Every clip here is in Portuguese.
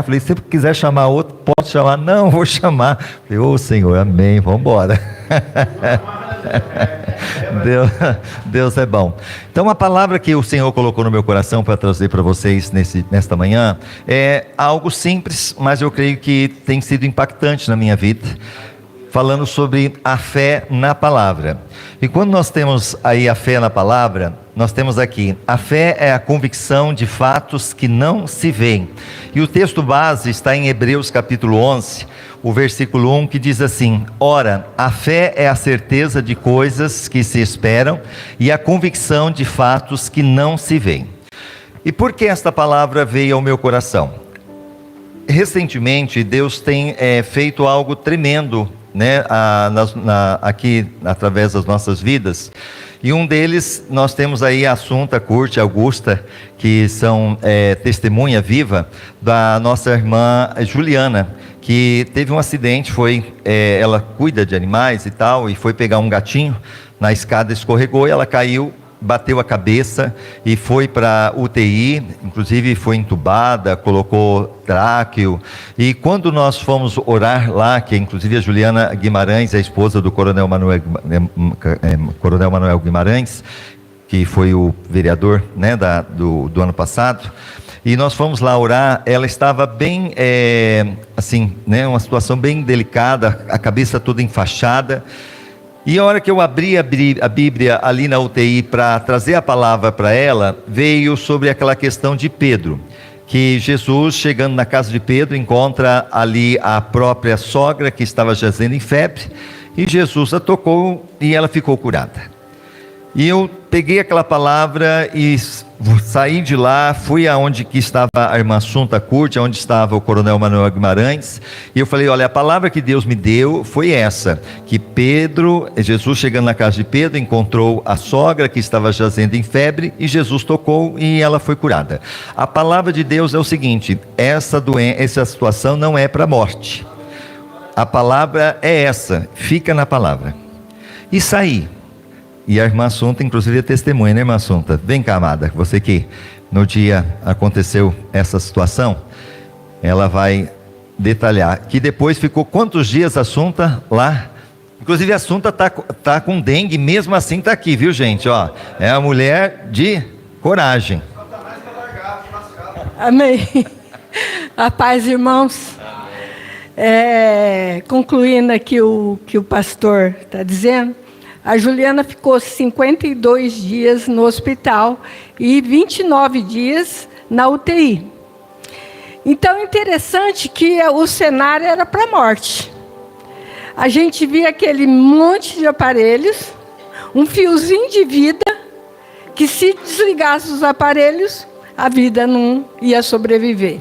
falei, se você quiser chamar outro, pode chamar. Não, vou chamar. Falei, ô Senhor, amém, vamos embora. Deus é bom. Então a palavra que o Senhor colocou no meu coração para trazer para vocês nesta manhã é algo simples, mas eu creio que tem sido impactante na minha vida, falando sobre a fé na palavra. E quando nós temos aí a fé na palavra, nós temos aqui, a fé é a convicção de fatos que não se veem. E o texto base está em Hebreus capítulo 11, o versículo 1, que diz assim: ora, a fé é a certeza de coisas que se esperam e a convicção de fatos que não se veem. E por que esta palavra veio ao meu coração? Recentemente, Deus tem feito algo tremendo, né, aqui através das nossas vidas, e um deles nós temos aí a Assunta, Curte, Augusta, que são testemunha viva da nossa irmã Juliana, que teve um acidente, ela cuida de animais e tal, e foi pegar um gatinho, na escada escorregou e ela caiu, bateu a cabeça e foi para UTI, inclusive foi entubada, colocou tráqueo. E quando nós fomos orar lá, que inclusive a Juliana Guimarães, a esposa do Coronel Manuel Guimarães, que foi o vereador, né, do ano passado, e nós fomos lá orar, ela estava bem, assim, né, uma situação bem delicada, a cabeça toda enfaixada. E a hora que eu abri a Bíblia ali na UTI para trazer a palavra para ela, veio sobre aquela questão de Pedro, que Jesus, chegando na casa de Pedro, encontra ali a própria sogra que estava jazendo em febre, e Jesus a tocou e ela ficou curada. E eu peguei aquela palavra e saí de lá, fui aonde que estava a irmã Assunta Curte, onde estava o Coronel Manuel Guimarães, e eu falei, olha, a palavra que Deus me deu foi essa, que Jesus chegando na casa de Pedro, encontrou a sogra que estava jazendo em febre, e Jesus tocou e ela foi curada. A palavra de Deus é o seguinte, essa situação não é para a morte, a palavra é essa, fica na palavra. E saí. E a irmã Assunta, inclusive, é testemunha, né, irmã Assunta? Vem cá, amada, você que no dia aconteceu essa situação, ela vai detalhar, que depois ficou quantos dias a Assunta lá? Inclusive a Assunta tá com dengue, mesmo assim está aqui, viu, gente? Ó, é a mulher de coragem. Amém. A paz, irmãos. Concluindo aqui o que o pastor está dizendo, a Juliana ficou 52 dias no hospital e 29 dias na UTI. Então, interessante que o cenário era para a morte. A gente via aquele monte de aparelhos, um fiozinho de vida, que se desligasse os aparelhos, a vida não ia sobreviver.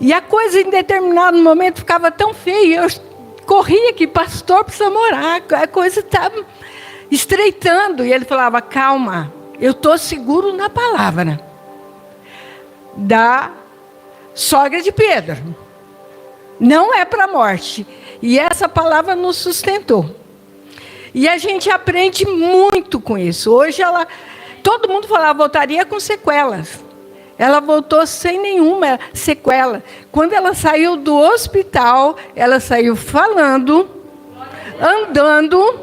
E a coisa, em determinado momento, ficava tão feia. Eu corria que pastor precisa morar, a coisa está estreitando. E ele falava, calma, eu estou seguro na palavra da sogra de Pedro. Não é para a morte. E essa palavra nos sustentou. E a gente aprende muito com isso. Hoje todo mundo falava, voltaria com sequelas. Ela voltou sem nenhuma sequela. Quando ela saiu do hospital, ela saiu falando, andando.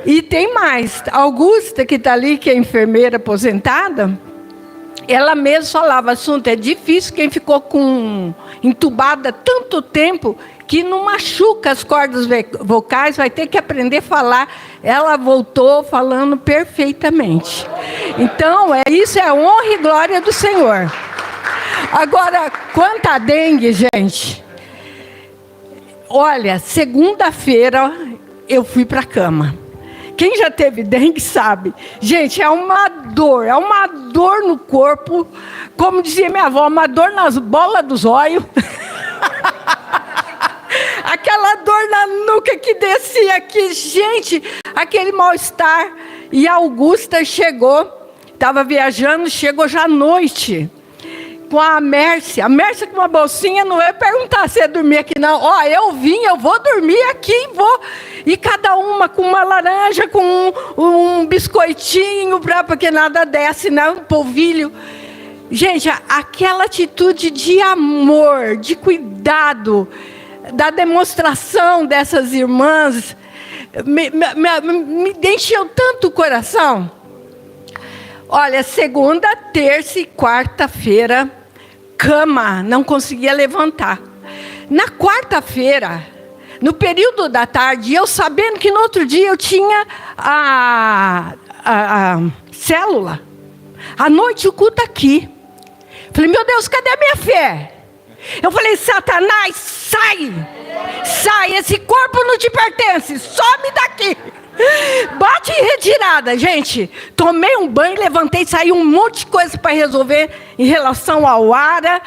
E tem mais. A Augusta, que está ali, que é enfermeira aposentada, ela mesma falava, Assunta, é difícil quem ficou entubada tanto tempo que não machuca as cordas vocais, vai ter que aprender a falar. Ela voltou falando perfeitamente. Então, isso é a honra e glória do Senhor. Agora, quanto à dengue, gente, olha, segunda-feira eu fui para a cama. Quem já teve dengue sabe. Gente, é uma dor no corpo, como dizia minha avó, uma dor nas bolas dos olhos. Aquela dor na nuca que descia aqui, gente, aquele mal-estar. E a Augusta chegou, estava viajando, chegou já à noite, com a Mércia. A Mércia com uma bolsinha, não ia perguntar se ia dormir aqui, não. Ó, eu vou dormir aqui, vou. E cada uma com uma laranja, com um biscoitinho, porque nada desce, né? Um polvilho. Gente, aquela atitude de amor, de cuidado, da demonstração dessas irmãs, me encheu tanto o coração. Olha, segunda, terça e quarta-feira, cama, não conseguia levantar. Na quarta-feira, no período da tarde, eu sabendo que no outro dia eu tinha a célula. À noite o culto aqui. Falei, meu Deus, cadê a minha fé? Eu falei, Satanás, sai! Sai, esse corpo não te pertence, some daqui! Bate em retirada, gente. Tomei um banho, levantei, saiu um monte de coisa para resolver em relação ao ARA.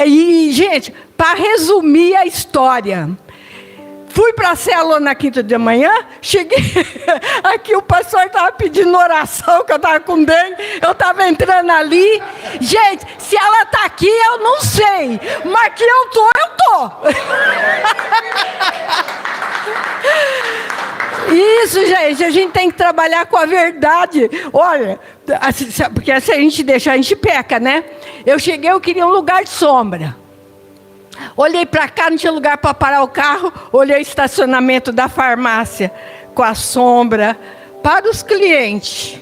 E, gente, para resumir a história, fui para a célula na quinta de manhã, cheguei aqui, o pastor estava pedindo oração, que eu estava com dengue, eu estava entrando ali. Gente, se ela está aqui, eu não sei, mas que eu tô. Isso, gente, a gente tem que trabalhar com a verdade. Olha, porque se a gente deixar, a gente peca, né? Eu cheguei, eu queria um lugar de sombra. Olhei para cá, não tinha lugar para parar o carro. Olhei o estacionamento da farmácia com a sombra para os clientes.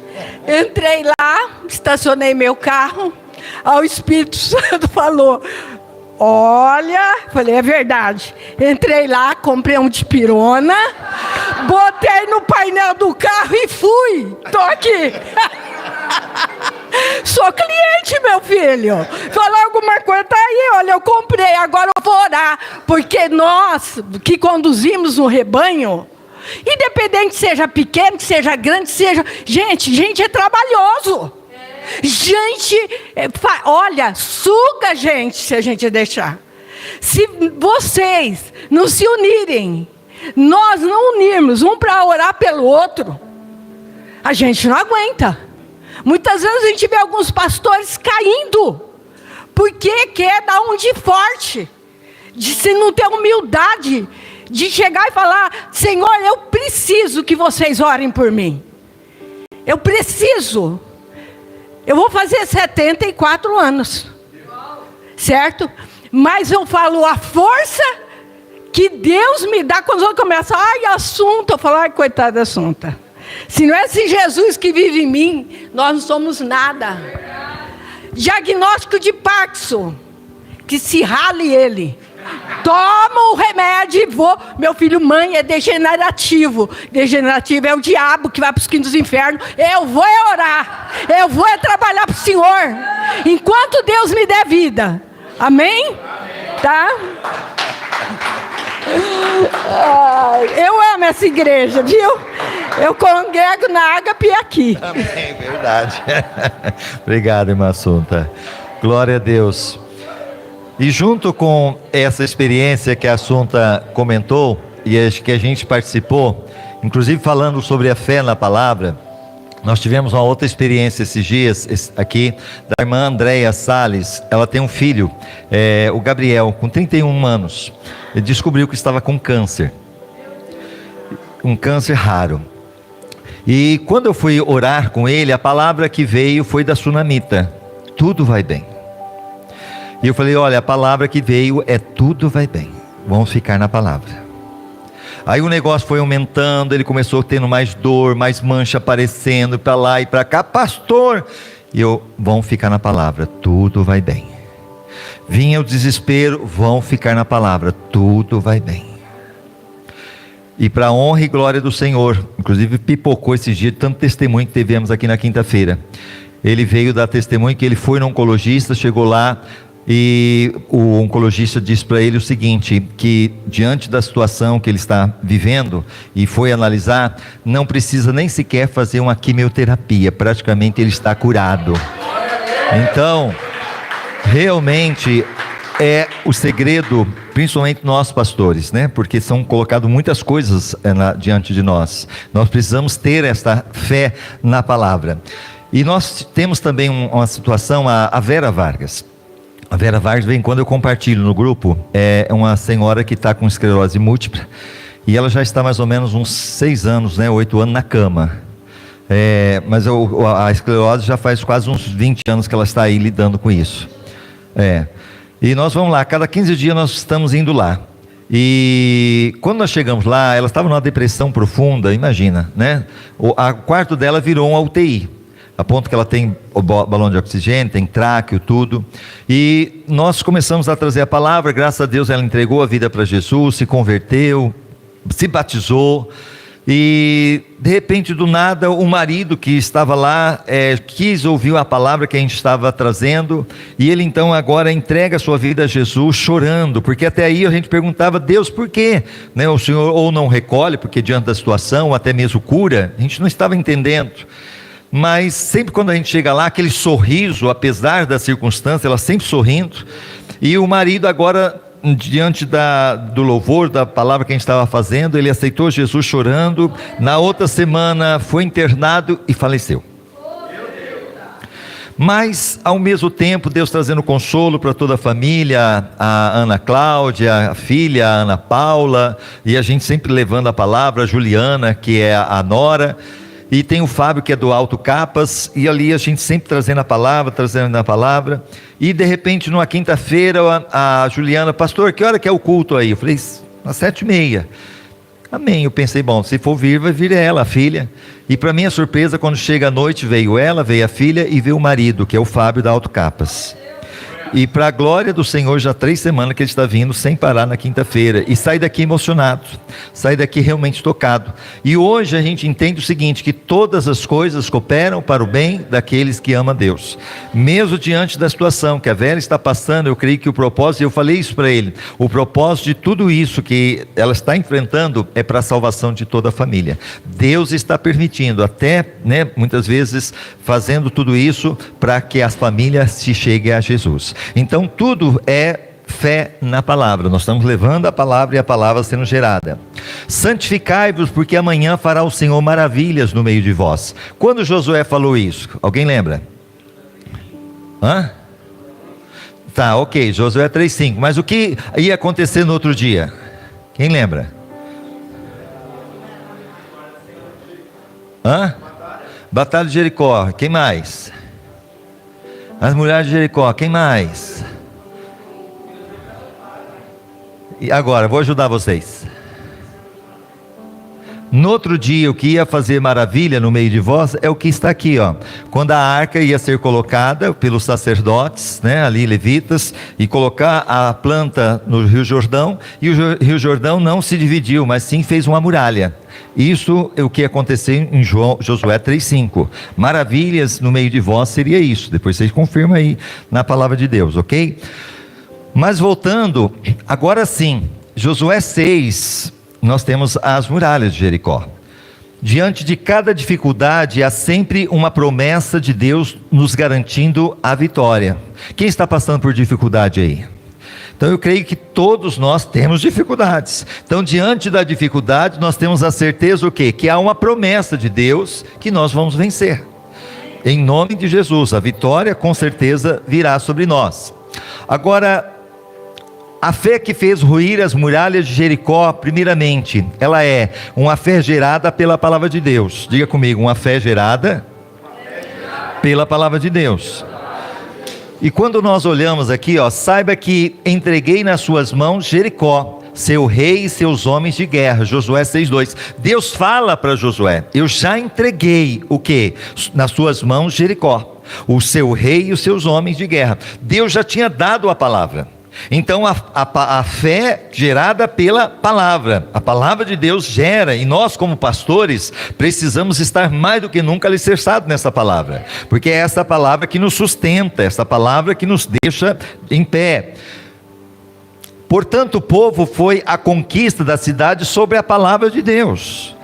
Entrei lá, estacionei meu carro. Aí o Espírito Santo falou, olha, falei, é verdade. Entrei lá, comprei um dipirona, botei no painel do carro e fui. Tô aqui. Sou cliente, meu filho. Falar alguma coisa, tá aí, olha, eu comprei, agora eu vou orar. Porque nós que conduzimos um rebanho, independente seja pequeno, seja grande, seja... Gente é trabalhoso. Gente, olha, suga gente se a gente deixar. Se vocês não se unirem, nós não unirmos um para orar pelo outro, a gente não aguenta. Muitas vezes a gente vê alguns pastores caindo, porque quer dar um de forte, de se não ter humildade, de chegar e falar, Senhor, eu preciso que vocês orem por mim. Eu preciso. Eu vou fazer 74 anos, certo? Mas eu falo a força que Deus me dá quando eu começo, ai, Assunta, eu falo, ai, coitada da Assunta. Se não é esse Jesus que vive em mim, nós não somos nada. Diagnóstico de Parkinson, que se rale ele. Toma o remédio e vou. Meu filho, mãe, é degenerativo. Degenerativo é o diabo que vai para os quintos dos infernos. Eu vou orar. Eu vou trabalhar para o Senhor. Enquanto Deus me der vida. Amém? Tá? Eu amo essa igreja, viu? Eu congrego na Ágape e aqui. Amém, verdade. Obrigado, irmã Assunta. Glória a Deus. E junto com essa experiência que a Assunta comentou, e acho que a gente participou, inclusive falando sobre a fé na palavra, nós tivemos uma outra experiência esses dias aqui, da irmã Andréia Salles. Ela tem um filho, o Gabriel, com 31 anos. Ele descobriu que estava com câncer. Um câncer raro. E quando eu fui orar com ele, a palavra que veio foi da Sunamita: tudo vai bem. E eu falei, olha, a palavra que veio é tudo vai bem. Vamos ficar na palavra. Aí o negócio foi aumentando, ele começou tendo mais dor, mais mancha aparecendo para lá e para cá. Pastor! E vão ficar na palavra, tudo vai bem. Vinha o desespero, vão ficar na palavra, tudo vai bem. E para a honra e glória do Senhor, inclusive pipocou esses dias, tanto testemunho que tivemos aqui na quinta-feira. Ele veio dar testemunho que ele foi no oncologista, chegou lá, e o oncologista disse para ele o seguinte, que diante da situação que ele está vivendo, e foi analisar, não precisa nem sequer fazer uma quimioterapia, praticamente ele está curado. Então, realmente é o segredo, principalmente nós pastores, né? Porque são colocadas muitas coisas diante de nós. Nós precisamos ter esta fé na palavra. E nós temos também uma situação, a Vera Vargas. A Vera Vargas, vem quando eu compartilho no grupo, é uma senhora que está com esclerose múltipla, e ela já está mais ou menos uns 6 anos, 8 anos na cama. Mas a esclerose já faz quase uns 20 anos que ela está aí lidando com isso. E nós vamos lá, cada 15 dias nós estamos indo lá. E quando nós chegamos lá, ela estava numa depressão profunda, imagina, né? O quarto dela virou uma UTI, a ponto que ela tem o balão de oxigênio, tem tráqueo, tudo. E nós começamos a trazer a palavra, graças a Deus ela entregou a vida para Jesus, se converteu, se batizou. E de repente, do nada, o marido que estava lá quis ouvir a palavra que a gente estava trazendo, e ele então agora entrega a sua vida a Jesus chorando, porque até aí a gente perguntava: Deus, por quê? O Senhor ou não recolhe, porque diante da situação, ou até mesmo cura, a gente não estava entendendo. Mas sempre quando a gente chega lá, aquele sorriso, apesar da circunstância, ela sempre sorrindo, e o marido agora, diante do louvor, da palavra que a gente estava fazendo, ele aceitou Jesus chorando. Na outra semana foi internado e faleceu. Mas ao mesmo tempo Deus trazendo consolo para toda a família, a Ana Cláudia, a filha, a Ana Paula, e a gente sempre levando a palavra, a Juliana, que é a nora, e tem o Fábio, que é do Alto Capas, e ali a gente sempre trazendo a palavra, e de repente numa quinta-feira a Juliana: pastor, que hora que é o culto aí? Eu falei: às 7h30. Amém. Eu pensei, bom, se for vir, vai vir ela, a filha. E para minha surpresa, quando chega a noite, veio ela, veio a filha e veio o marido, que é o Fábio da Alto Capas. E para a glória do Senhor, já 3 semanas que ele está vindo sem parar na quinta-feira, e sai daqui emocionado, sai daqui realmente tocado. E hoje a gente entende o seguinte, que todas as coisas cooperam para o bem daqueles que amam a Deus, mesmo diante da situação que a Vera está passando. Eu creio que o propósito, eu falei isso para ele, o propósito de tudo isso que ela está enfrentando é para a salvação de toda a família. Deus está permitindo, até muitas vezes fazendo tudo isso para que as famílias se cheguem a Jesus. Então tudo é fé na palavra. Nós estamos levando a palavra e a palavra sendo gerada. Santificai-vos, porque amanhã fará o Senhor maravilhas no meio de vós. Quando Josué falou isso? Alguém lembra? Tá, ok, Josué 3:5. Mas o que ia acontecer no outro dia? Quem lembra? Batalha de Jericó. Quem mais? As mulheres de Jericó. Quem mais? E agora, vou ajudar vocês. No outro dia, o que ia fazer maravilha no meio de vós é o que está aqui, quando a arca ia ser colocada pelos sacerdotes, ali levitas, e colocar a planta no Rio Jordão, e o Rio Jordão não se dividiu, mas sim fez uma muralha. Isso é o que aconteceu em Josué 3:5. Maravilhas no meio de vós seria isso. Depois vocês confirmam aí na palavra de Deus, ok? Mas voltando, agora sim, Josué 6, nós temos as muralhas de Jericó. Diante de cada dificuldade, há sempre uma promessa de Deus nos garantindo a vitória. Quem está passando por dificuldade aí? Então eu creio que todos nós temos dificuldades. Então diante da dificuldade, nós temos a certeza o quê? Que há uma promessa de Deus que nós vamos vencer. Em nome de Jesus, a vitória com certeza virá sobre nós. Agora, a fé que fez ruir as muralhas de Jericó, primeiramente, ela é uma fé gerada pela palavra de Deus. Diga comigo, uma fé gerada pela palavra de Deus. E quando nós olhamos aqui, saiba que entreguei nas suas mãos Jericó, seu rei e seus homens de guerra. Josué 6:2. Deus fala para Josué: eu já entreguei o quê? Nas suas mãos Jericó, o seu rei e os seus homens de guerra. Deus já tinha dado a palavra. Então a fé gerada pela palavra, a palavra de Deus gera, e nós como pastores precisamos estar mais do que nunca alicerçados nessa palavra, porque é essa palavra que nos sustenta, essa palavra que nos deixa em pé. Portanto, o povo foi à conquista da cidade sobre a palavra de Deus.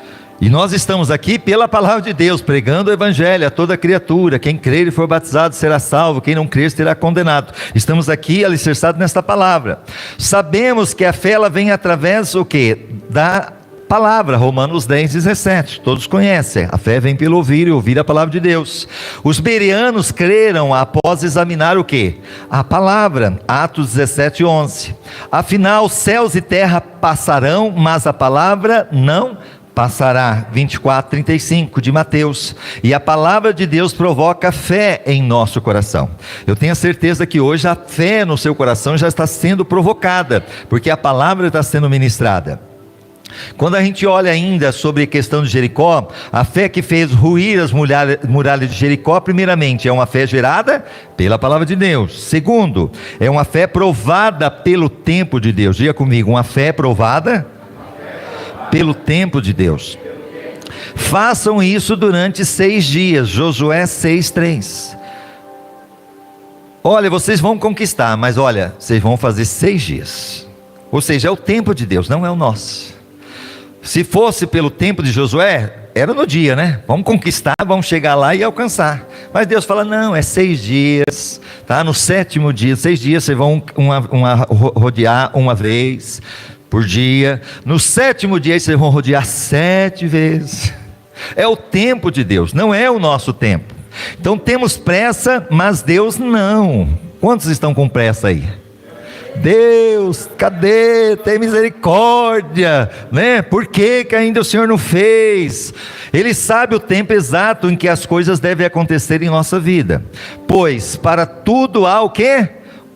E nós estamos aqui pela palavra de Deus, pregando o evangelho a toda criatura. Quem crer e for batizado será salvo, quem não crer será condenado. Estamos aqui alicerçados nesta palavra. Sabemos que a fé ela vem através o quê? Da palavra, Romanos 10:17, todos conhecem, a fé vem pelo ouvir e ouvir a palavra de Deus. Os bereanos creram após examinar o quê? A palavra, Atos 17:11. Afinal, céus e terra passarão, mas a palavra não passará, 24, 35 de Mateus, e a palavra de Deus provoca fé em nosso coração. Eu tenho a certeza que hoje a fé no seu coração já está sendo provocada, porque a palavra está sendo ministrada. Quando a gente olha ainda sobre a questão de Jericó, a fé que fez ruir as muralhas de Jericó, primeiramente, é uma fé gerada pela palavra de Deus. Segundo, é uma fé provada pelo tempo de Deus. Diga comigo, uma fé provada pelo tempo de Deus. Façam isso durante 6 dias, Josué 6:3. Olha, vocês vão conquistar, mas olha, vocês vão fazer 6 dias. Ou seja, é o tempo de Deus, não é o nosso. Se fosse pelo tempo de Josué, era no dia, né? Vamos conquistar, vamos chegar lá e alcançar. Mas Deus fala, não, é 6 dias, tá? No 7º dia, 6 dias vocês vão rodear uma vez por dia. No 7º dia vocês vão rodear 7 vezes. É o tempo de Deus, não é o nosso tempo. Então temos pressa, mas Deus não. Quantos estão com pressa aí? Deus, cadê? Tem misericórdia, né? Por que ainda o Senhor não fez? Ele sabe o tempo exato em que as coisas devem acontecer em nossa vida. Pois para tudo há o quê?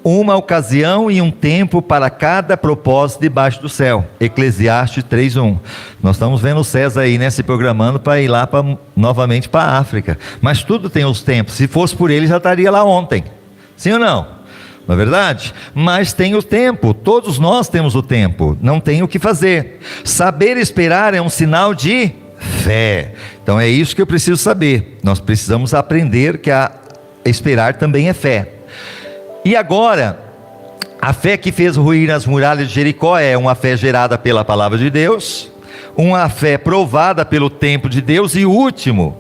Uma ocasião e um tempo para cada propósito debaixo do céu. Eclesiastes 3:1. Nós estamos vendo o César aí, né, se programando para ir lá novamente para a África. Mas tudo tem os tempos. Se fosse por ele, já estaria lá ontem. Sim ou não? Não é verdade? Mas tem o tempo, todos nós temos o tempo, não tem o que fazer. Saber esperar é um sinal de fé. Então é isso que eu preciso saber. Nós precisamos aprender que esperar também é fé. E agora, a fé que fez ruir as muralhas de Jericó é uma fé gerada pela palavra de Deus, uma fé provada pelo tempo de Deus e último,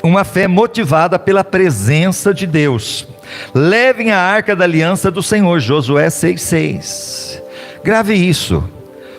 uma fé motivada pela presença de Deus. Levem a arca da aliança do Senhor, Josué 6:6. Grave isso,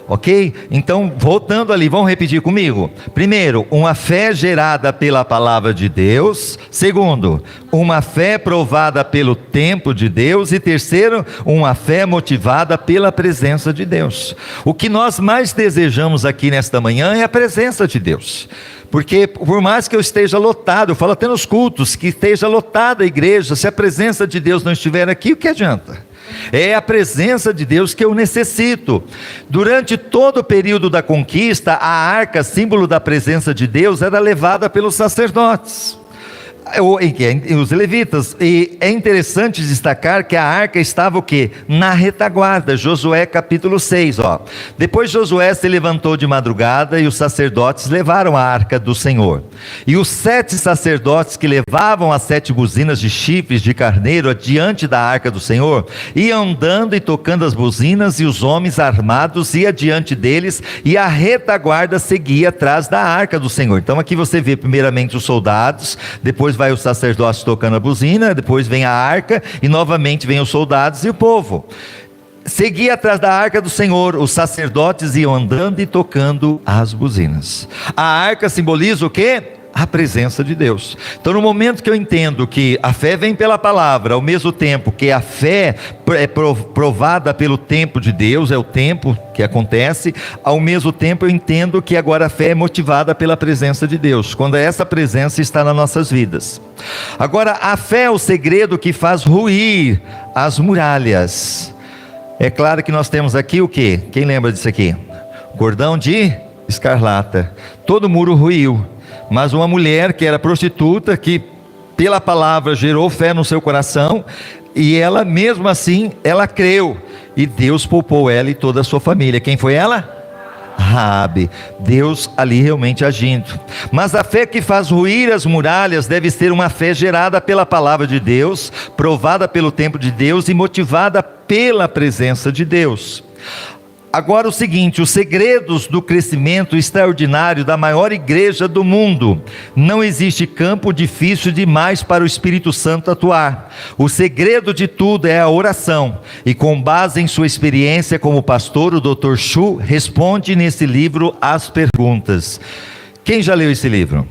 ok? Então, voltando ali, vamos repetir comigo. Primeiro, uma fé gerada pela palavra de Deus. Segundo, uma fé provada pelo tempo de Deus. E terceiro, uma fé motivada pela presença de Deus. O que nós mais desejamos aqui nesta manhã é a presença de Deus. Porque por mais que eu esteja lotado, eu falo até nos cultos, que esteja lotada a igreja, se a presença de Deus não estiver aqui, o que adianta? É a presença de Deus que eu necessito. Durante todo o período da conquista, a arca, símbolo da presença de Deus, era levada pelos sacerdotes, os levitas. E é interessante destacar que a arca estava o quê? Na retaguarda. Josué capítulo 6, ó. Depois Josué se levantou de madrugada e os sacerdotes levaram a arca do Senhor. E os 7 sacerdotes que levavam as 7 buzinas de chifres de carneiro adiante da arca do Senhor, iam andando e tocando as buzinas, e os homens armados iam adiante deles, e a retaguarda seguia atrás da arca do Senhor. Então aqui você vê primeiramente os soldados, depois vai o sacerdote tocando a buzina, depois vem a arca, e novamente vem os soldados e o povo. Seguia atrás da arca do Senhor, os sacerdotes iam andando e tocando as buzinas. A arca simboliza o quê? A presença de Deus. Então no momento que eu entendo que a fé vem pela palavra, ao mesmo tempo que a fé é provada pelo tempo de Deus, é o tempo que acontece, ao mesmo tempo eu entendo que agora a fé é motivada pela presença de Deus, quando essa presença está nas nossas vidas. Agora, a fé é o segredo que faz ruir as muralhas. É claro que nós temos aqui o quê? Quem lembra disso aqui? Cordão de escarlata. Todo muro ruiu, mas uma mulher que era prostituta, que pela palavra gerou fé no seu coração, e ela mesmo assim, ela creu, e Deus poupou ela e toda a sua família. Quem foi ela? Raabe. Deus ali realmente agindo. Mas a fé que faz ruir as muralhas deve ser uma fé gerada pela palavra de Deus, provada pelo tempo de Deus e motivada pela presença de Deus. Agora o seguinte, os segredos do crescimento extraordinário da maior igreja do mundo. Não existe campo difícil demais para o Espírito Santo atuar. O segredo de tudo é a oração. E com base em sua experiência como pastor, o Dr. Chu responde nesse livro as perguntas. Quem já leu esse livro?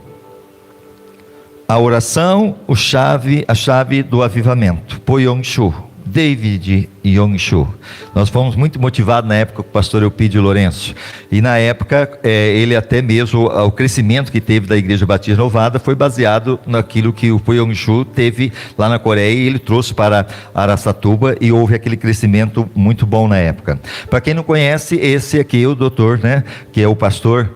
A oração, a chave do avivamento. Po Yong Chu. David Yong-Shu. Nós fomos muito motivados na época com o pastor Eupídio Lourenço, e na época ele até mesmo, o crescimento que teve da Igreja Batista Renovada foi baseado naquilo que o Yong-Shu teve lá na Coreia, e ele trouxe para Araçatuba, e houve aquele crescimento muito bom na época. Para quem não conhece, esse aqui é o doutor, né, que é o pastor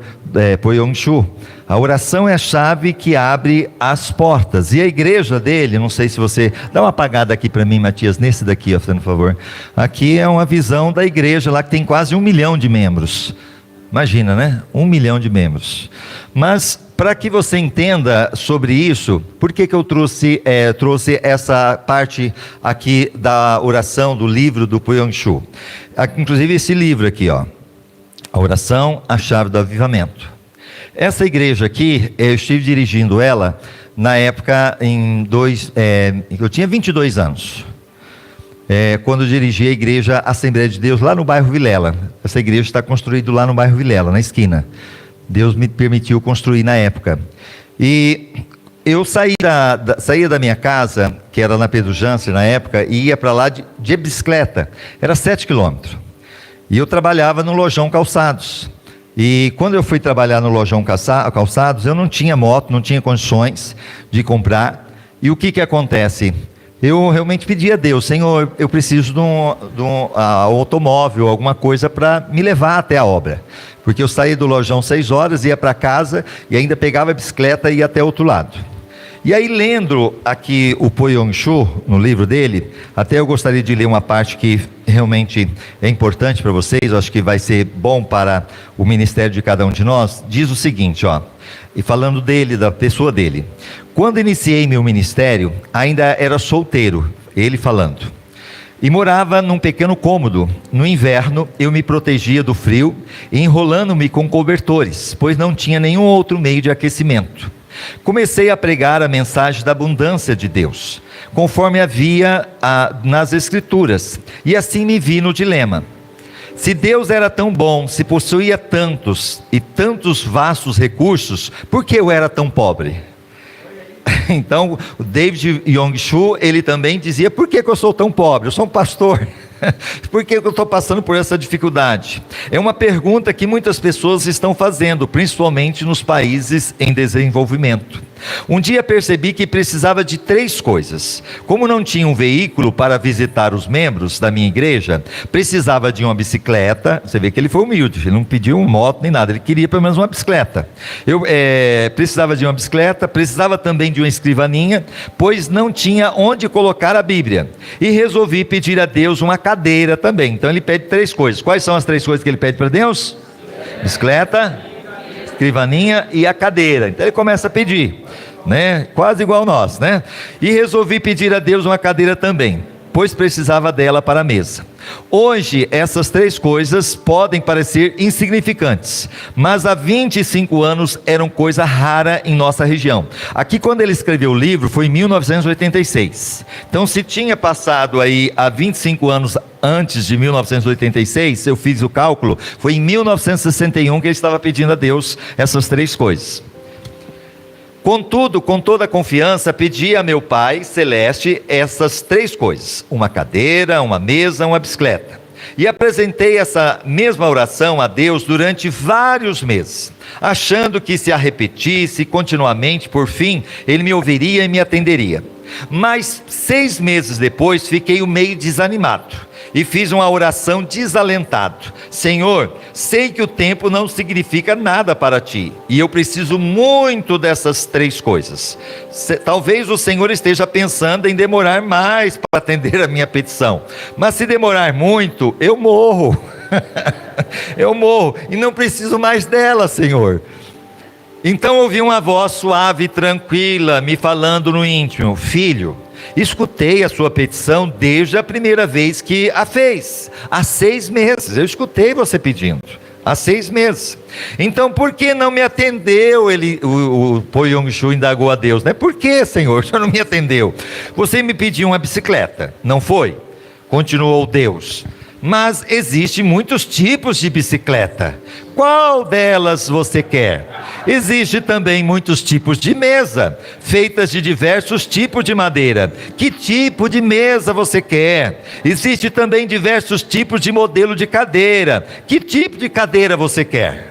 Yong-Shu. A oração é a chave que abre as portas. E a igreja dele, não sei se você... Dá uma apagada aqui para mim, Matias, nesse daqui, ó, fazendo favor. Aqui é uma visão da igreja lá que tem quase 1 milhão de membros. Imagina, né? 1 milhão de membros. Mas, para que você entenda sobre isso, por que eu trouxe essa parte aqui da oração, do livro do Yong-Shu? Inclusive esse livro aqui, ó. A oração, a chave do avivamento. Essa igreja aqui, eu estive dirigindo ela na época eu tinha 22 anos. Quando eu dirigi a igreja Assembleia de Deus lá no bairro Vilela. Essa igreja está construída lá no bairro Vilela, na esquina. Deus me permitiu construir na época. E eu saía da minha casa, que era na Pedro Jansen na época, e ia para lá de bicicleta. Era 7 quilômetros. E eu trabalhava no Lojão Calçados. E quando eu fui trabalhar no Lojão Calçados, eu não tinha moto, não tinha condições de comprar. E o que acontece? Eu realmente pedi a Deus: Senhor, eu preciso de um automóvel, alguma coisa para me levar até a obra. Porque eu saía do Lojão 6 horas, ia para casa e ainda pegava a bicicleta e ia até o outro lado. E aí, lendo aqui o Yong-Shu, no livro dele, até eu gostaria de ler uma parte que realmente é importante para vocês, eu acho que vai ser bom para o ministério de cada um de nós. Diz o seguinte, ó, e falando dele, da pessoa dele: quando iniciei meu ministério, ainda era solteiro, ele falando, e morava num pequeno cômodo. No inverno, eu me protegia do frio, enrolando-me com cobertores, pois não tinha nenhum outro meio de aquecimento. Comecei a pregar a mensagem da abundância de Deus, conforme havia nas Escrituras, e assim me vi no dilema. Se Deus era tão bom, se possuía tantos vastos recursos, por que eu era tão pobre? Então, o David Yong-Shu, ele também dizia: por que eu sou tão pobre? Eu sou um pastor. Por que eu estou passando por essa dificuldade? É uma pergunta que muitas pessoas estão fazendo, principalmente nos países em desenvolvimento. Um dia percebi que precisava de 3 coisas. Como não tinha um veículo para visitar os membros da minha igreja, precisava de uma bicicleta. Você vê que ele foi humilde, ele não pediu uma moto nem nada, ele queria pelo menos uma bicicleta. Eu precisava de uma bicicleta, precisava também de uma escrivaninha, pois não tinha onde colocar a Bíblia. E resolvi pedir a Deus uma cadeira também. Então ele pede 3 coisas. Quais são as 3 coisas que ele pede para Deus? Bicicleta, escrivaninha e a cadeira. Então ele começa a pedir, né? Quase igual nós, né? E resolvi pedir a Deus uma cadeira também, pois precisava dela para a mesa. Hoje essas 3 coisas podem parecer insignificantes, mas há 25 anos eram coisa rara em nossa região. Aqui, quando ele escreveu o livro, foi em 1986. Então, se tinha passado aí há 25 anos antes de 1986, eu fiz o cálculo, foi em 1961 que ele estava pedindo a Deus essas 3 coisas. Contudo, com toda a confiança, pedi a meu Pai Celeste essas 3 coisas: uma cadeira, uma mesa, uma bicicleta. E apresentei essa mesma oração a Deus durante vários meses, achando que se a repetisse continuamente, por fim, Ele me ouviria e me atenderia. Mas 6 meses depois, fiquei meio desanimado e fiz uma oração desalentado: Senhor, sei que o tempo não significa nada para ti, e eu preciso muito dessas 3 coisas. Talvez o Senhor esteja pensando em demorar mais para atender a minha petição, mas se demorar muito, eu morro. Eu morro, e não preciso mais dela, Senhor. Então ouvi uma voz suave e tranquila me falando no íntimo: filho, escutei a sua petição desde a primeira vez que a fez, há 6 meses, eu escutei você pedindo, há 6 meses, então por que não me atendeu? O Yong-Shu indagou a Deus, né? Por que, Senhor, o Senhor não me atendeu? Você me pediu uma bicicleta, não foi? Continuou Deus. mas existem muitos tipos de bicicleta. Qual delas você quer? Existem também muitos tipos de mesa, feitas de diversos tipos de madeira. Que tipo de mesa você quer? Existem também diversos tipos de modelo de cadeira. Que tipo de cadeira você quer?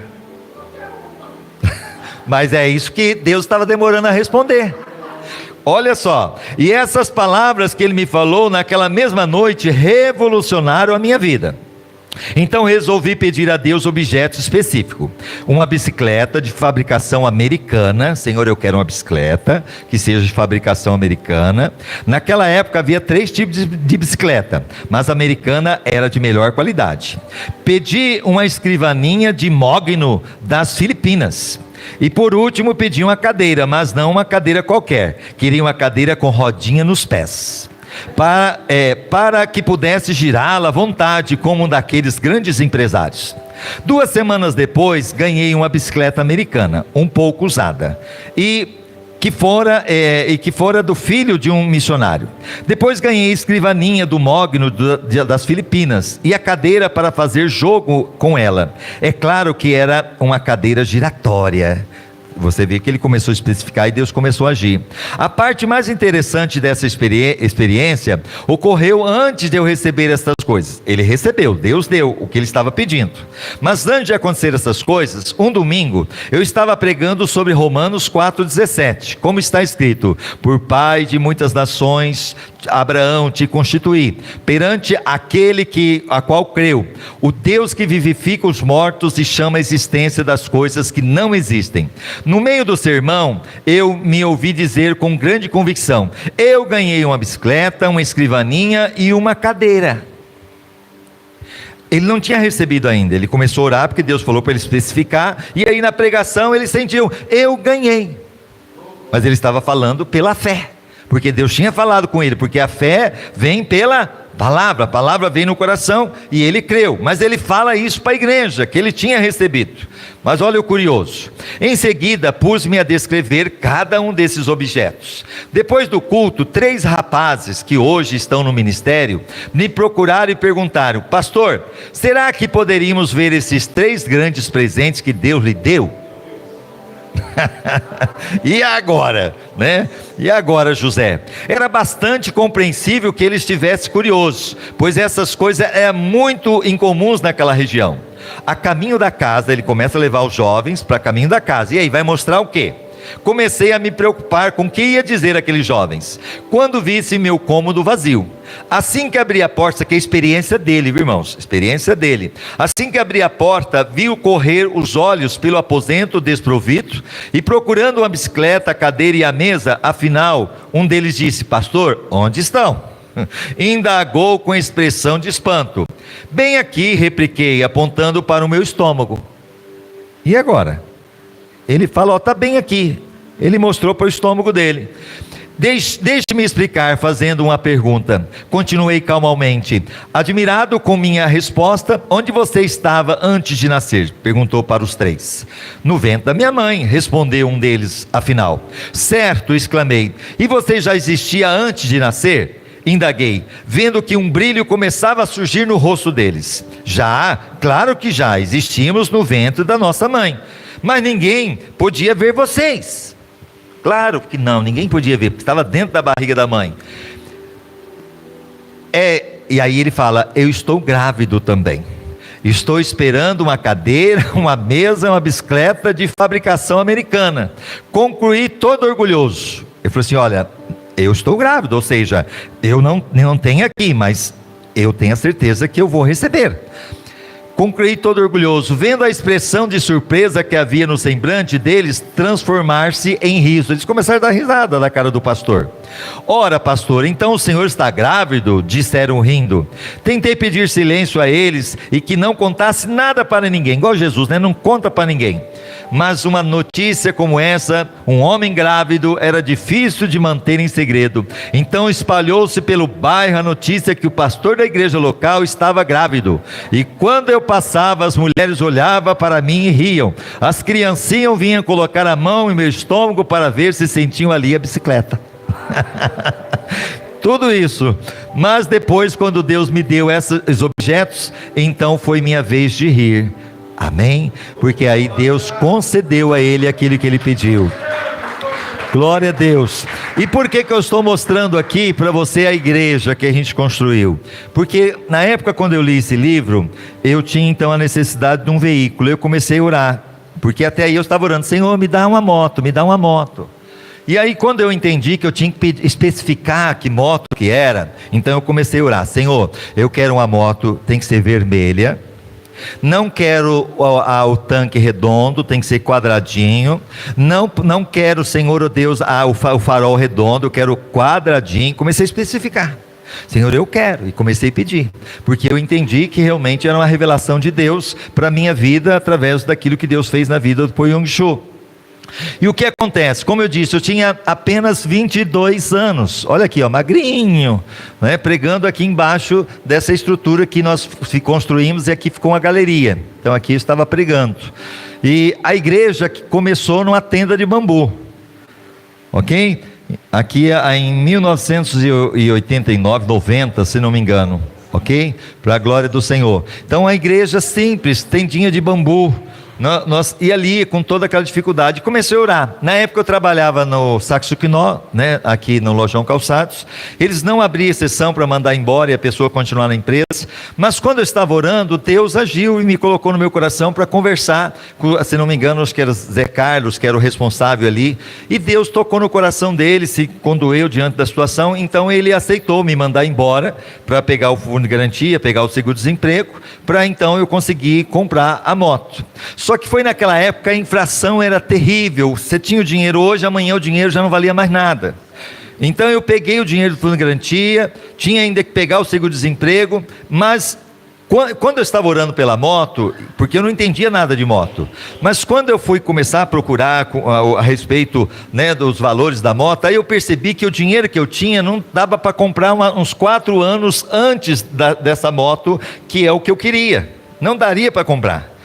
Mas é isso que Deus estava demorando a responder. Olha só, e essas palavras que ele me falou naquela mesma noite revolucionaram a minha vida. Então resolvi pedir a Deus objetos específicos. Uma bicicleta de fabricação americana. Senhor, eu quero uma bicicleta que seja de fabricação americana. Naquela época havia 3 tipos de bicicleta, mas a americana era de melhor qualidade. Pedi uma escrivaninha de mogno das Filipinas. E por último pedi uma cadeira, mas não uma cadeira qualquer. Queria uma cadeira com rodinha nos pés, para que pudesse girá-la à vontade, como um daqueles grandes empresários. 2 semanas depois ganhei uma bicicleta americana, um pouco usada, e que fora do filho de um missionário. Depois ganhei a escrivaninha do mogno das Filipinas e a cadeira para fazer jogo com ela. É claro que era uma cadeira giratória. Você vê que ele começou a especificar e Deus começou a agir. A parte mais interessante dessa experiência ocorreu antes de eu receber essas coisas. Ele recebeu, Deus deu o que ele estava pedindo. Mas antes de acontecer essas coisas, um domingo, eu estava pregando sobre Romanos 4,17, como está escrito: por pai de muitas nações, Abraão te constituí, perante aquele a qual creu, o Deus que vivifica os mortos e chama a existência das coisas que não existem. No meio do sermão, eu me ouvi dizer com grande convicção: eu ganhei uma bicicleta, uma escrivaninha e uma cadeira. Ele não tinha recebido ainda, ele começou a orar porque Deus falou para ele especificar, e aí na pregação ele sentiu: eu ganhei. Mas ele estava falando pela fé, porque Deus tinha falado com ele, porque a fé vem pela palavra, a palavra vem no coração, e ele creu. Mas ele fala isso para a igreja, que ele tinha recebido. Mas olha o curioso, em seguida pus-me a descrever cada um desses objetos. Depois do culto, 3 rapazes que hoje estão no ministério me procuraram e perguntaram: pastor, será que poderíamos ver esses 3 grandes presentes que Deus lhe deu? E agora, né? E agora, José? Era bastante compreensível que ele estivesse curioso, pois essas coisas eram muito incomuns naquela região. A caminho da casa, ele começa a levar os jovens para caminho da casa. E aí, vai mostrar o quê? Comecei a me preocupar com o que ia dizer aqueles jovens, quando visse meu cômodo vazio. Assim que abri a porta, que é a experiência dele, irmãos, experiência dele. Assim que abri a porta, vi correr os olhos pelo aposento desprovido, e procurando uma bicicleta, a cadeira e a mesa, afinal, um deles disse: pastor, onde estão? Indagou com expressão de espanto. Bem aqui, repliquei, apontando para o meu estômago. E agora? Ele falou: está bem aqui. Ele mostrou para o estômago dele. Deixe-me explicar, fazendo uma pergunta. Continuei calmamente, admirado com minha resposta. Onde você estava antes de nascer? Perguntou para os 3. No ventre da minha mãe, respondeu um deles, afinal. Certo, exclamei. E você já existia antes de nascer? Indaguei, vendo que um brilho começava a surgir no rosto deles. Já, claro que já, existíamos no ventre da nossa mãe, mas ninguém podia ver vocês. Claro que não, ninguém podia ver, porque estava dentro da barriga da mãe. E aí ele fala: eu estou grávido também. Estou esperando uma cadeira, uma mesa, uma bicicleta de fabricação americana. Concluí todo orgulhoso. Ele falou assim: olha, eu estou grávido, ou seja, eu não tenho aqui, mas eu tenho a certeza que eu vou receber. Concluí todo orgulhoso, vendo a expressão de surpresa que havia no semblante deles transformar-se em riso. Eles começaram a dar risada da cara do pastor. Ora, pastor, então o senhor está grávido? Disseram rindo. Tentei pedir silêncio a eles e que não contasse nada para ninguém, igual Jesus, né? Não conta para ninguém. Mas uma notícia como essa, um homem grávido, era difícil de manter em segredo. Então espalhou-se pelo bairro a notícia que o pastor da igreja local estava grávido. E quando eu passava, as mulheres olhavam para mim e riam. As criancinhas vinham colocar a mão em meu estômago para ver se sentiam ali a bicicleta. tudo isso. Mas depois, quando Deus me deu esses objetos, então foi minha vez de rir. Amém? Porque aí Deus concedeu a ele aquilo que ele pediu. Glória a Deus. E por que eu estou mostrando aqui para você a igreja que a gente construiu? Porque na época quando eu li esse livro, eu tinha então a necessidade de um veículo. Eu comecei a orar, porque até aí eu estava orando: Senhor, me dá uma moto, me dá uma moto. E aí quando eu entendi que eu tinha que especificar que moto que era, então eu comecei a orar: Senhor, eu quero uma moto, tem que ser vermelha. Não quero o tanque redondo, tem que ser quadradinho. Não quero, Senhor, oh Deus, o farol redondo, eu quero quadradinho. Comecei a especificar: Senhor, eu quero. E comecei a pedir, porque eu entendi que realmente era uma revelação de Deus para a minha vida, através daquilo que Deus fez na vida do Poyong Cho. E o que acontece? Como eu disse, eu tinha apenas 22 anos. Olha aqui, ó, magrinho, né, pregando aqui embaixo dessa estrutura que nós construímos, e aqui ficou uma galeria. Então aqui eu estava pregando. E a igreja começou numa tenda de bambu. Ok? Aqui em 1989, 90, se não me engano. Ok? Para a glória do Senhor. Então a igreja simples, tendinha de bambu. E ali, com toda aquela dificuldade, comecei a orar. Na época eu trabalhava no Saxuquinó, né, aqui no Lojão Calçados. Eles não abriam exceção para mandar embora e a pessoa continuar na empresa. Mas quando eu estava orando, Deus agiu e me colocou no meu coração para conversar com, se não me engano, acho que era Zé Carlos, que era o responsável ali. E Deus tocou no coração dele, se condoeu diante da situação. Então ele aceitou me mandar embora para pegar o fundo de garantia, pegar o seguro-desemprego, para então eu conseguir comprar a moto. Só que foi naquela época, a inflação era terrível. Você tinha o dinheiro hoje, amanhã o dinheiro já não valia mais nada. Então eu peguei o dinheiro do fundo de garantia, tinha ainda que pegar o seguro-desemprego, mas quando eu estava orando pela moto, porque eu não entendia nada de moto, mas quando eu fui começar a procurar a respeito, né, dos valores da moto, aí eu percebi que o dinheiro que eu tinha não dava para comprar uns 4 anos antes dessa moto, que é o que eu queria. Não daria para comprar.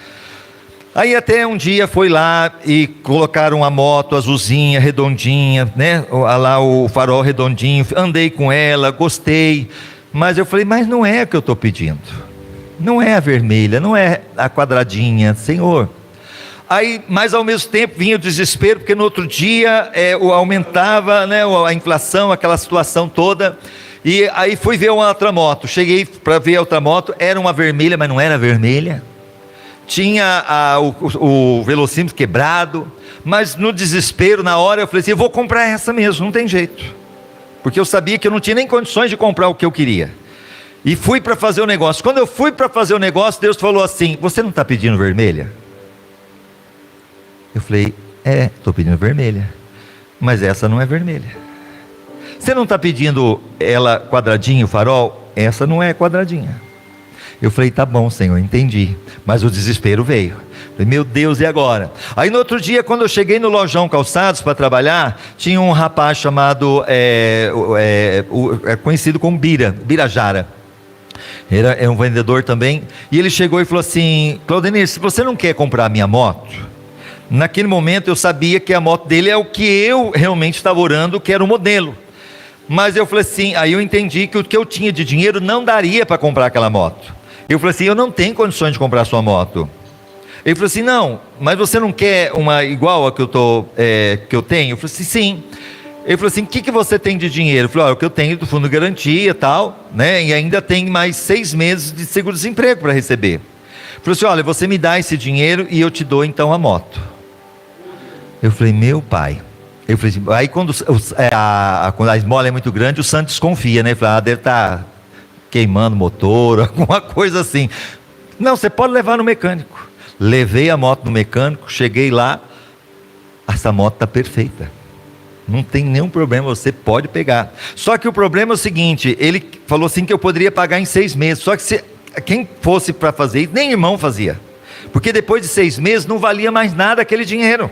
Aí até um dia foi lá e colocaram a moto azulzinha, redondinha, né? Lá o farol redondinho, andei com ela, gostei, mas eu falei: mas não é o que eu estou pedindo, não é a vermelha, não é a quadradinha, Senhor. Aí, mas ao mesmo tempo vinha o desespero, porque no outro dia aumentava, né, a inflação, aquela situação toda. E aí fui ver uma outra moto, cheguei para ver a outra moto, era uma vermelha, mas não era vermelha. Tinha o velocímetro quebrado, mas no desespero, na hora, eu falei assim: eu vou comprar essa mesmo, não tem jeito, porque eu sabia que eu não tinha nem condições de comprar o que eu queria. E fui para fazer o negócio. Quando eu fui para fazer o negócio, Deus falou assim: você não está pedindo vermelha? Eu falei: estou pedindo vermelha, mas essa não é vermelha. Você não está pedindo ela quadradinho, o farol? Essa não é quadradinha. Eu falei: tá bom, Senhor, entendi. Mas o desespero veio. Falei: meu Deus, e agora? Aí no outro dia, quando eu cheguei no Lojão Calçados para trabalhar, tinha um rapaz chamado, conhecido como Birajara. Era um vendedor também. E ele chegou e falou assim: Claudenir, se você não quer comprar a minha moto... Naquele momento eu sabia que a moto dele é o que eu realmente estava orando, que era o modelo. Mas eu falei assim, aí eu entendi que o que eu tinha de dinheiro não daria para comprar aquela moto. Eu falei assim: eu não tenho condições de comprar a sua moto. Ele falou assim: não, mas você não quer uma igual a que eu tenho? Eu falei assim: sim. Ele falou assim: o que você tem de dinheiro? Eu falei: o que eu tenho do fundo de garantia e tal, né? E ainda tem mais 6 meses de seguro-desemprego para receber. Ele falou assim: olha, você me dá esse dinheiro e eu te dou então a moto. Eu falei: meu pai. Eu falei assim, aí quando a esmola é muito grande, o santo desconfia, né? Ele falou: deve estar queimando motor, alguma coisa assim. Não, você pode levar no mecânico. Levei a moto no mecânico, cheguei lá, essa moto está perfeita, não tem nenhum problema, você pode pegar. Só que o problema é o seguinte: ele falou assim que eu poderia pagar em 6 meses, só que quem fosse para fazer isso, nem irmão fazia, porque depois de 6 meses não valia mais nada aquele dinheiro.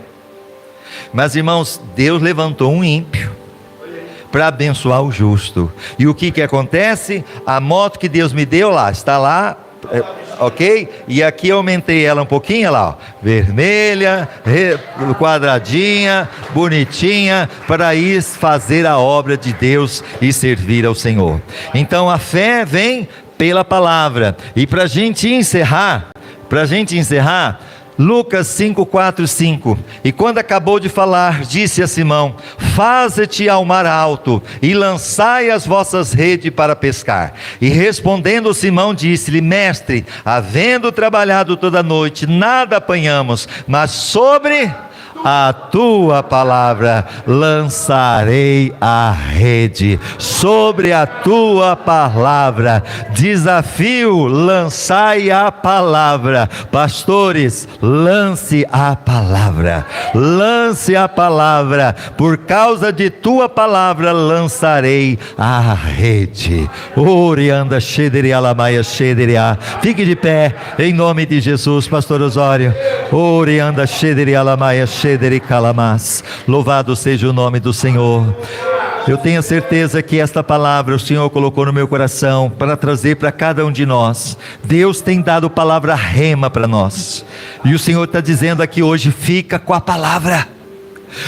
Mas irmãos, Deus levantou um ímpio para abençoar o justo. E o que acontece? A moto que Deus me deu lá, está lá, ok? E aqui eu aumentei ela um pouquinho, olha lá, ó, vermelha, quadradinha, bonitinha, para ir fazer a obra de Deus e servir ao Senhor. Então a fé vem pela palavra. E para a gente encerrar, Lucas 5, 4, 5. E quando acabou de falar, disse a Simão: faze-te ao mar alto e lançai as vossas redes para pescar. E respondendo Simão, disse-lhe: mestre, havendo trabalhado toda a noite, nada apanhamos, mas sobre a tua palavra lançarei a rede. Sobre a tua palavra, desafio, lançai a palavra. Pastores, lance a palavra, lance a palavra. Por causa de tua palavra lançarei a rede. Orianda Shederi Alamaia Shederia. Fique de pé em nome de Jesus, pastor Osório. Orianda Shederi Alamaia Shederi. Louvado seja o nome do Senhor. Eu tenho certeza que esta palavra o Senhor colocou no meu coração para trazer para cada um de nós. Deus tem dado palavra rema para nós, e o Senhor está dizendo aqui hoje: fica com a palavra,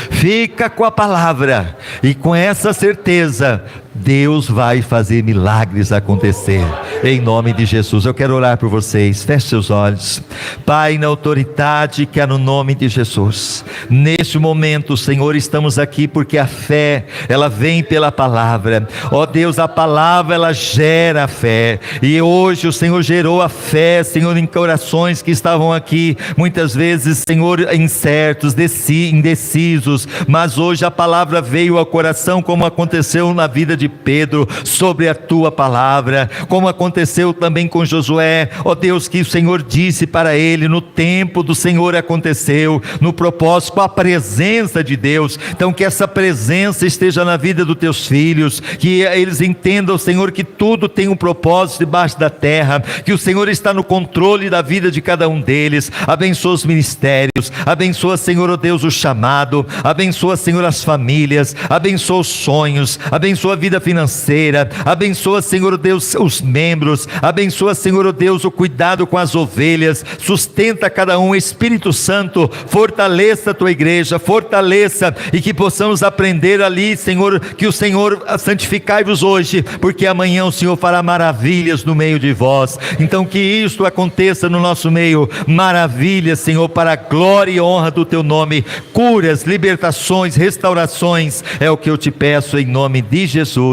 fica com a palavra, e com essa certeza Deus vai fazer milagres acontecer, em nome de Jesus. Eu quero orar por vocês, feche seus olhos. Pai, na autoridade que há no nome de Jesus, neste momento, Senhor, estamos aqui porque a fé, ela vem pela palavra. Ó Deus, a palavra, ela gera a fé, e hoje o Senhor gerou a fé, Senhor, em corações que estavam aqui, muitas vezes, Senhor, incertos, indecisos, mas hoje a palavra veio ao coração, como aconteceu na vida de Pedro, sobre a tua palavra, como aconteceu também com Josué. Ó Deus, que o Senhor disse para ele, no tempo do Senhor aconteceu, no propósito, com a presença de Deus. Então que essa presença esteja na vida dos teus filhos, que eles entendam, Senhor, que tudo tem um propósito debaixo da terra, que o Senhor está no controle da vida de cada um deles. Abençoa os ministérios, abençoa, Senhor, ó Deus, o chamado, abençoa, Senhor, as famílias, abençoa os sonhos, abençoa a vida financeira, abençoa, Senhor Deus, os membros, abençoa, Senhor Deus, o cuidado com as ovelhas, sustenta cada um. Espírito Santo, fortaleça a tua igreja, fortaleça, e que possamos aprender ali, Senhor, que o Senhor, santificai-vos hoje, porque amanhã o Senhor fará maravilhas no meio de vós. Então que isto aconteça no nosso meio, maravilhas, Senhor, para a glória e honra do teu nome. Curas, libertações, restaurações, é o que eu te peço em nome de Jesus.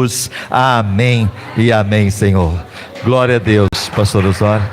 Amém e amém, Senhor. Glória a Deus, pastor Osório.